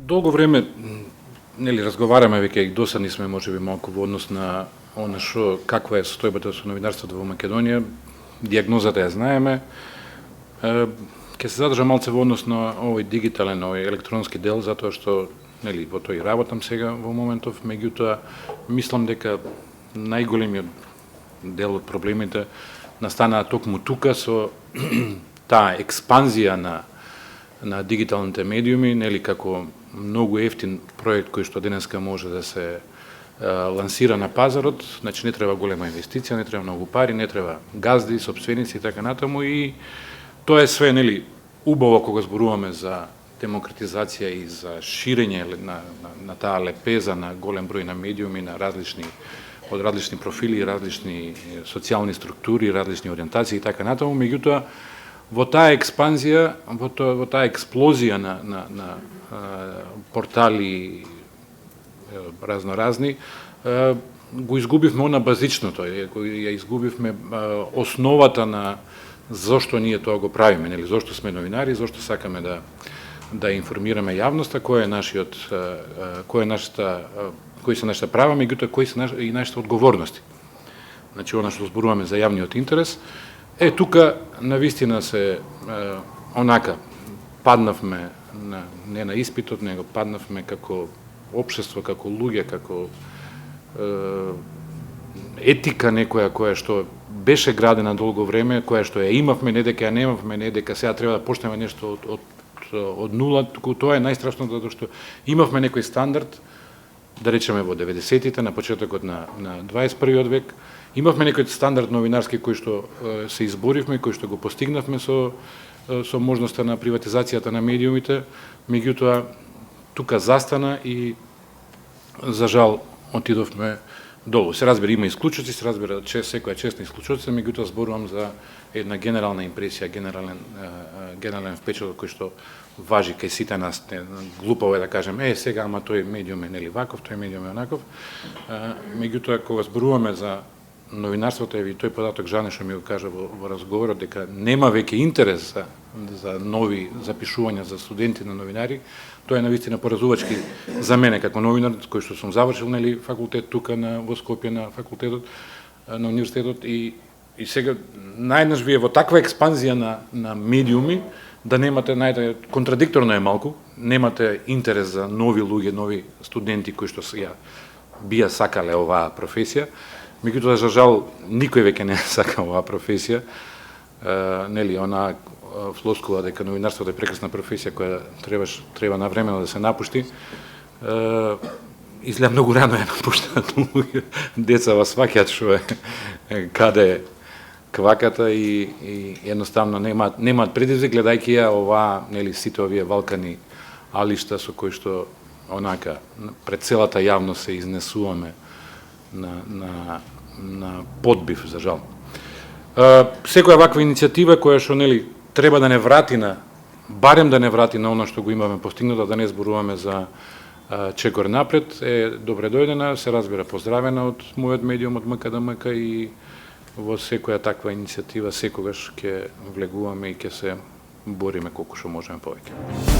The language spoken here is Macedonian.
долго време нели разговараме веќе и досадни сме можеби малку во однос на она што каква е состојбата со новинарството во Македонија. Дијагнозата ја знаеме. Ќе се задржам малце во однос на овој дигитален, овој електронски дел, затоа што нели во тој работам сега во моментов, меѓутоа мислам дека најголемиот дел од проблемите настанаа токму тука со таа експанзија на дигиталните медиуми, нели како многу ефтин проект кој што денеска може да се лансира на пазарот, значи не треба голема инвестиција, не треба многу пари, не треба газди, сопственици и така натаму, и тоа е све нели убаво кога зборуваме за демократизација и за ширење на таа лепеза на голем број на медиуми, на од различни профили, различни социјални структури, различни ориентации и така натаму, меѓутоа во таа експанзија, во таа експлозија на портали разноразни, го изгубивме она базичното, ја изгубивме основата на зошто ние тоа го правиме, нели, зошто сме новинари, зошто сакаме да информираме јавноста, кои се нашите права, меѓутоа кои се и нашите одговорности. Значи, она што зборуваме за јавниот интерес, тука навистина се онака паднавме не на испитот, него паднавме како општество, како луѓе, како етика некоја која што беше градена долго време, која што ја имавме, не дека ја немавме, не дека сега треба да почнеме нешто од нула, туку тоа е најстрашното, затоа што имавме некој стандард, да речеме во 90-тите, на почетокот на 21-виот век, имавме некој стандард новинарски кој што се изборивме, кој што го постигнавме со можноста на приватизацијата на медиумите, меѓутоа тука застана и за жал отидовме долу. Се разбира, има исклучоци, се разбира, секоја честна исклучоци, меѓутоа зборувам за една генерална импресија, генерален впечаток кој што важи кај сите нас. Глупаво е да кажем, сега, ама тој медиум е нели ваков, тој медиум е онаков. Меѓутоа, кога зборуваме за новинарството, и тој податок Жане што ми го кажа во разговорот, дека нема веќе интерес за нови запишувања за студенти на новинари, тоа е навистина поразувачки за мене како новинар, кој што сум завршил нели факултет тука во Скопје на факултетот, на универзитетот, и сега најнаш вие во таква експанзија на медиуми, да немате, контрадикторно е малку, немате интерес за нови луѓе, нови студенти кои што ја бија сакале оваа професија, меѓутоа за жал никој веќе не сака оваа професија, нели она флоскула дека новинарството е прекрасна професија која треба навремено да се напушти, изгледа многу рано е напуштаат луѓе, деца вас сваќаат што е каде е кваката и едноставно немаат предизвик, гледајќи ја оваа, нели, сите овие валкани алишта со кои што онака пред целата јавност се изнесуваме на подбив, за жал. Секоја ваква иницијатива која што нели треба да не врати барем да не врати на она што го имаме постигнато, да не зборуваме за чекор напред, е добре дојдена, се разбира поздравена од мојот медиум, од МКДМК, и во секоја таква иницијатива секогаш ќе влегуваме и ќе се бориме колку што можеме повеќе.